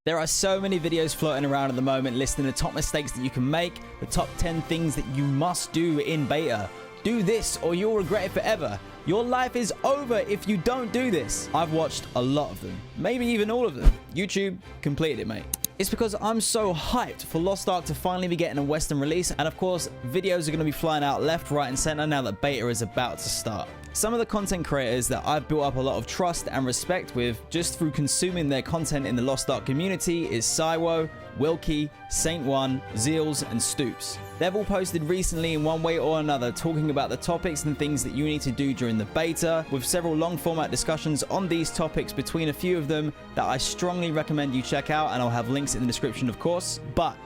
There are so many videos floating around at the moment listing the top mistakes that you can make, the top 10 things that you must do in beta. Do this or you'll regret it forever. Your life is over if you don't do this. I've watched a lot of them, maybe even all of them. YouTube completed it, mate. It's because I'm so hyped for Lost Ark to finally be getting a Western release, and of course, videos are going to be flying out left, right, and center now that beta is about to start. Some of the content creators that I've built up a lot of trust and respect with just through consuming their content in the Lost Ark community is Sywo, Wilkie, Saintone Zeals, and Stoopzz. They've all posted recently in one way or another talking about the topics and things that you need to do during the beta, with several long format discussions on these topics between a few of them that I strongly recommend you check out, and I'll have links in the description of course. But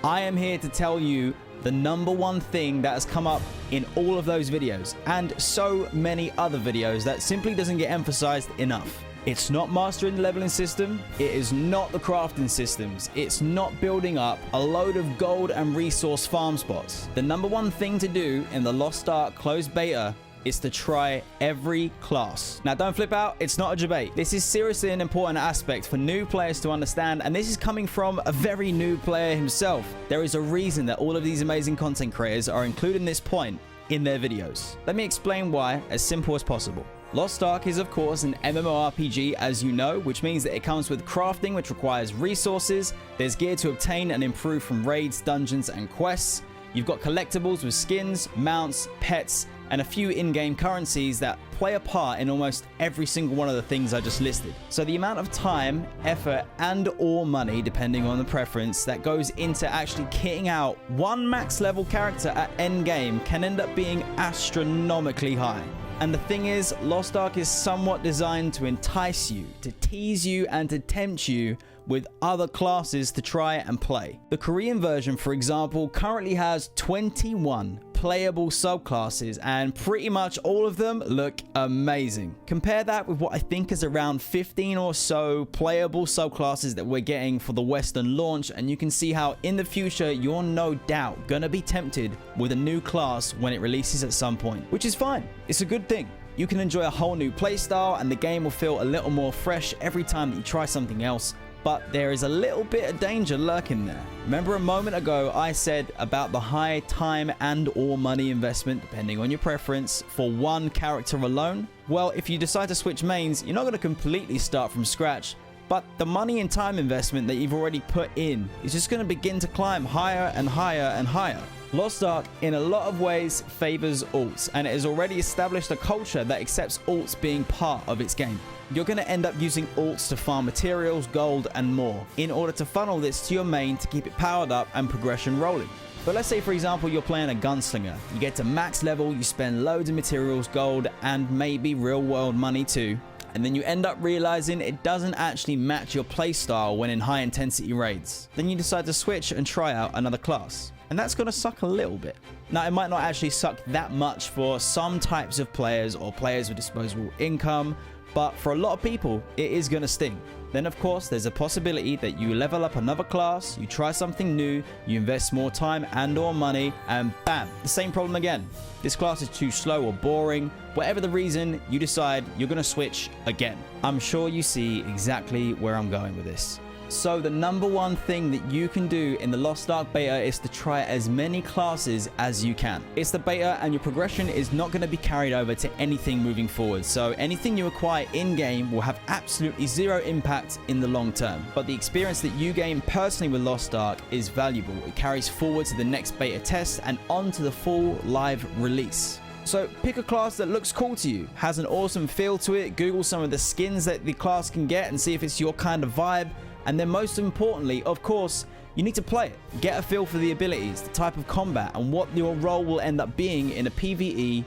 I am here to tell you the #1 thing that has come up in all of those videos and so many other videos that simply doesn't get emphasized enough. It's not mastering the leveling system, it is not the crafting systems, it's not building up a load of gold and resource farm spots. The #1 thing to do in the Lost Ark closed beta is to try every class. Now don't flip out, it's not a debate. This is seriously an important aspect for new players to understand, and this is coming from a very new player himself. There is a reason that all of these amazing content creators are including this point in their videos. Let me explain why as simple as possible. Lost Ark is of course an MMORPG, as you know, which means that it comes with crafting, which requires resources. There's gear to obtain and improve from raids, dungeons, and quests. You've got collectibles with skins, mounts, pets, and a few in-game currencies that play a part in almost every single one of the things I just listed. So the amount of time, effort, and or money, depending on the preference, that goes into actually kitting out one max level character at endgame can end up being astronomically high. And the thing is, Lost Ark is somewhat designed to entice you, to tease you, and to tempt you with other classes to try and play. The Korean version, for example, currently has 21 playable subclasses, and pretty much all of them look amazing. Compare that with what I think is around 15 or so playable subclasses that we're getting for the Western launch, and you can see how in the future you're no doubt gonna be tempted with a new class when it releases at some point, which is fine. It's a good thing. You can enjoy a whole new playstyle, and the game will feel a little more fresh every time that you try something else. But there is a little bit of danger lurking there. Remember a moment ago I said about the high time and or money investment, depending on your preference, for one character alone? Well, if you decide to switch mains, you're not going to completely start from scratch, but the money and time investment that you've already put in is just going to begin to climb higher and higher and higher. Lost Ark, in a lot of ways, favors alts, and it has already established a culture that accepts alts being part of its game. You're going to end up using alts to farm materials, gold, and more, in order to funnel this to your main to keep it powered up and progression rolling. But let's say, for example, you're playing a gunslinger. You get to max level, you spend loads of materials, gold, and maybe real-world money too, and then you end up realizing it doesn't actually match your playstyle when in high-intensity raids. Then you decide to switch and try out another class. And that's going to suck a little bit. Now, it might not actually suck that much for some types of players or players with disposable income, but for a lot of people, it is going to sting. Then, of course, there's a possibility that you level up another class, you try something new, you invest more time and or money, and bam, the same problem again. This class is too slow or boring. Whatever the reason, you decide you're going to switch again. I'm sure you see exactly where I'm going with this. So the #1 thing that you can do in the Lost Ark beta is to try as many classes as you can. It's the beta, and your progression is not going to be carried over to anything moving forward. So anything you acquire in-game will have absolutely zero impact in the long term. But the experience that you gain personally with Lost Ark is valuable. It carries forward to the next beta test and on to the full live release. So pick a class that looks cool to you, has an awesome feel to it, Google some of the skins that the class can get and see if it's your kind of vibe. And then most importantly, of course, you need to play it. Get a feel for the abilities, the type of combat, and what your role will end up being in a PvE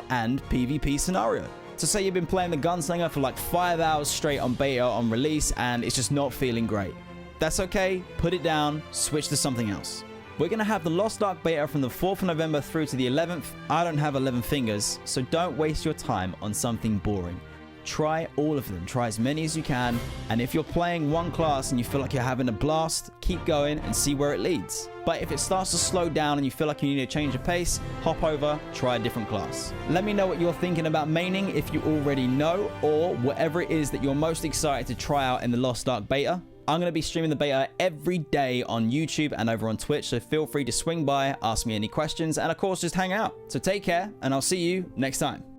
and PvP scenario. So say you've been playing the Gunslinger for like 5 hours straight on beta on release and it's just not feeling great. That's okay, put it down, switch to something else. We're going to have the Lost Ark beta from the 4th of November through to the 11th. I don't have 11 fingers, so don't waste your time on something boring. Try all of them, try as many as you can, and if you're playing one class and you feel like you're having a blast, keep going and see where it leads. But if it starts to slow down and you feel like you need a change of pace, hop over, try a different class. Let me know what you're thinking about maining if you already know, or whatever it is that you're most excited to try out in the Lost Ark beta. I'm going to be streaming the beta every day on YouTube and over on Twitch, so feel free to swing by, ask me any questions, and of course, just hang out. So take care, and I'll see you next time.